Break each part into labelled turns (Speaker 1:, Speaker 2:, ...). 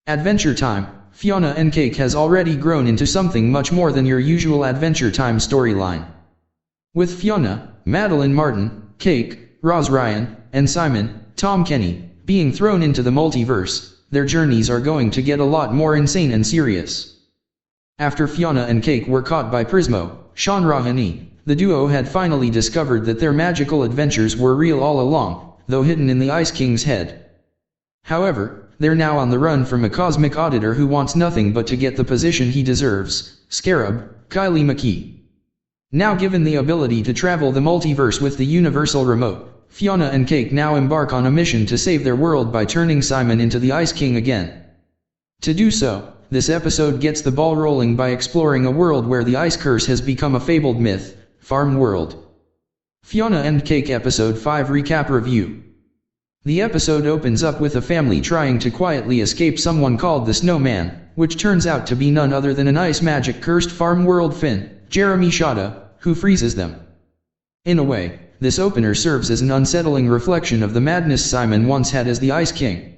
Speaker 1: Adventure Time, Fionna and Cake has already grown into something much more than your usual Adventure Time storyline. With Fionna, Madeline Martin, Cake, Roz Ryan, and Simon, Tom Kenny, being thrown into the multiverse, their journeys are going to get a lot more insane and serious. After Fionna and Cake were caught by Prismo, Sean Rahani, the duo had finally discovered that their magical adventures were real all along, though hidden in the Ice King's head. However, they're now on the run from a cosmic auditor who wants nothing but to get the position he deserves, Scarab, Kylie McKee. Now given the ability to travel the multiverse with the universal remote, Fionna and Cake now embark on a mission to save their world by turning Simon into the Ice King again. To do so, this episode gets the ball rolling by exploring a world where the ice curse has become a fabled myth, Farm World. Fionna and Cake Episode 5 Recap Review. The episode opens up with a family trying to quietly escape someone called the Snowman, which turns out to be none other than an ice magic cursed Farm World Finn, Jeremy Shada, who freezes them. In a way, this opener serves as an unsettling reflection of the madness Simon once had as the Ice King.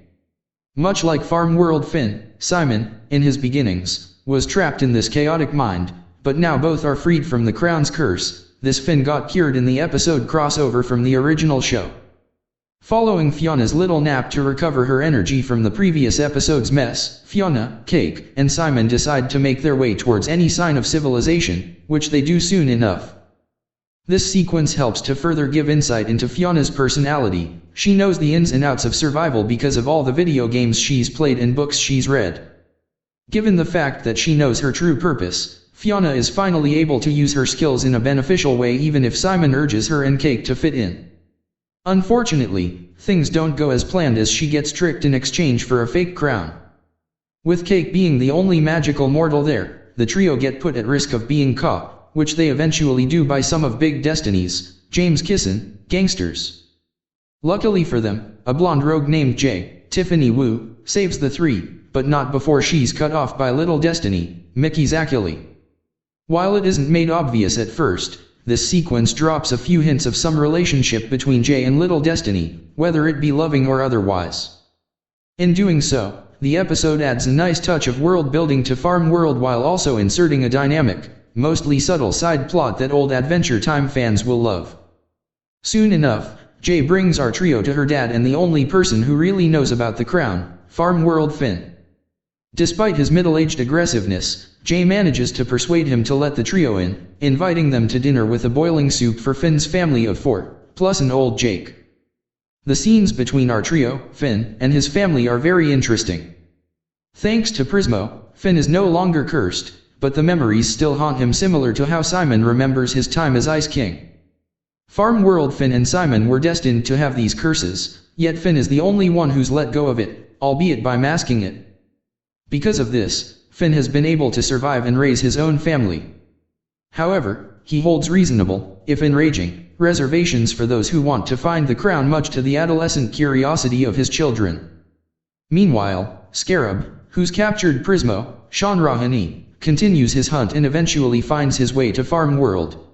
Speaker 1: Much like Farm World Finn, Simon, in his beginnings, was trapped in this chaotic mind, but now both are freed from the crown's curse. This Finn got cured in the episode crossover from the original show. Following Fionna's little nap to recover her energy from the previous episode's mess, Fionna, Cake, and Simon decide to make their way towards any sign of civilization, which they do soon enough. This sequence helps to further give insight into Fionna's personality. She knows the ins and outs of survival because of all the video games she's played and books she's read. Given the fact that she knows her true purpose, Fionna is finally able to use her skills in a beneficial way even if Simon urges her and Cake to fit in. Unfortunately, things don't go as planned as she gets tricked in exchange for a fake crown. With Cake being the only magical mortal there, the trio get put at risk of being caught, which they eventually do by some of Big Destiny's, James Kissin, gangsters. Luckily for them, a blonde rogue named Jay, Tiffany Wu, saves the three, but not before she's cut off by Little Destiny, Mickey Zackuli. While it isn't made obvious at first, this sequence drops a few hints of some relationship between Jay and Little Destiny, whether it be loving or otherwise. In doing so, the episode adds a nice touch of world building to Farm World while also inserting a dynamic, mostly subtle side plot that old Adventure Time fans will love. Soon enough, Jay brings our trio to her dad and the only person who really knows about the crown, Farm World Finn. Despite his middle-aged aggressiveness, Jay manages to persuade him to let the trio in, inviting them to dinner with a boiling soup for Finn's family of 4, plus an old Jake. The scenes between our trio, Finn, and his family are very interesting. Thanks to Prismo, Finn is no longer cursed, but the memories still haunt him similar to how Simon remembers his time as Ice King. Farm World Finn and Simon were destined to have these curses, yet Finn is the only one who's let go of it, albeit by masking it. Because of this, Finn has been able to survive and raise his own family. However, he holds reasonable, if enraging, reservations for those who want to find the crown, much to the adolescent curiosity of his children. Meanwhile, Scarab, who's captured Prismo, Sean Rahani, continues his hunt and eventually finds his way to Farm World.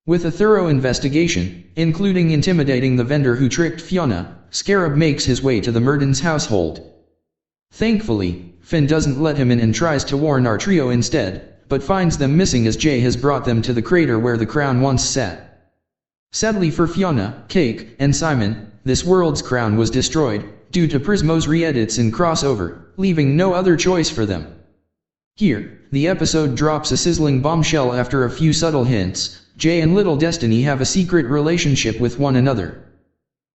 Speaker 1: With a thorough investigation, including intimidating the vendor who tricked Fionna, Scarab makes his way to the Murdens' household. Thankfully, Finn doesn't let him in and tries to warn our trio instead, but finds them missing as Jay has brought them to the crater where the crown once sat. Sadly for Fionna, Cake, and Simon, this world's crown was destroyed, due to Prismo's re-edits and crossover, leaving no other choice for them. Here, the episode drops a sizzling bombshell after a few subtle hints. Jay and Little Destiny have a secret relationship with one another.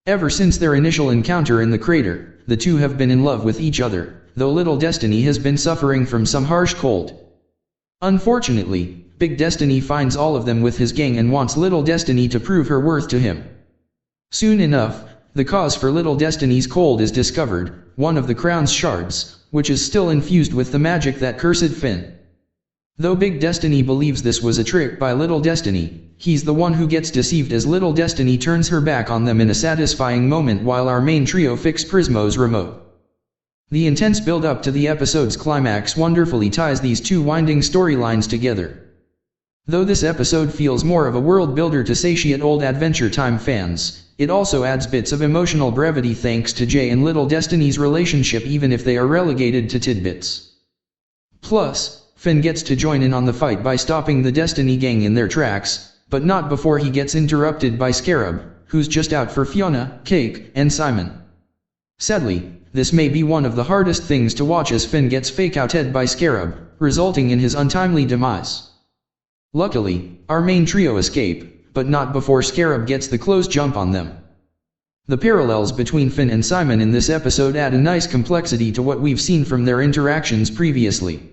Speaker 1: Ever since their initial encounter in the crater, the two have been in love with each other, though Little Destiny has been suffering from some harsh cold. Unfortunately, Big Destiny finds all of them with his gang and wants Little Destiny to prove her worth to him. Soon enough, the cause for Little Destiny's cold is discovered, one of the crown's shards, which is still infused with the magic that cursed Finn. Though Big Destiny believes this was a trick by Little Destiny, he's the one who gets deceived as Little Destiny turns her back on them in a satisfying moment while our main trio fix Prismo's remote. The intense build-up to the episode's climax wonderfully ties these two winding storylines together. Though this episode feels more of a world builder to satiate old Adventure Time fans, it also adds bits of emotional brevity thanks to Jay and Little Destiny's relationship even if they are relegated to tidbits. Plus, Finn gets to join in on the fight by stopping the Destiny gang in their tracks, but not before he gets interrupted by Scarab, who's just out for Fionna, Cake, and Simon. Sadly, this may be one of the hardest things to watch as Finn gets fake-outed by Scarab, resulting in his untimely demise. Luckily, our main trio escape, but not before Scarab gets the close jump on them. The parallels between Finn and Simon in this episode add a nice complexity to what we've seen from their interactions previously.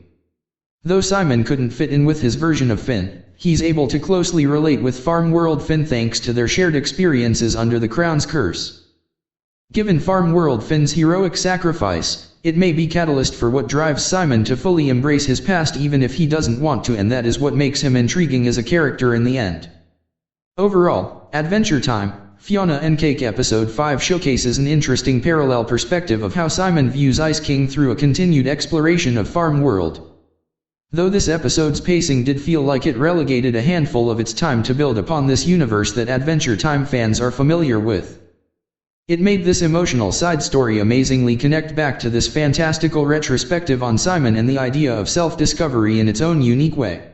Speaker 1: Though Simon couldn't fit in with his version of Finn, he's able to closely relate with Farm World Finn thanks to their shared experiences under the Crown's curse. Given Farm World Finn's heroic sacrifice, it may be catalyst for what drives Simon to fully embrace his past even if he doesn't want to, and that is what makes him intriguing as a character in the end. Overall, Adventure Time, Fionna and Cake Episode 5 showcases an interesting parallel perspective of how Simon views Ice King through a continued exploration of Farm World. Though this episode's pacing did feel like it relegated a handful of its time to build upon this universe that Adventure Time fans are familiar with. It made this emotional side story amazingly connect back to this fantastical retrospective on Simon and the idea of self-discovery in its own unique way.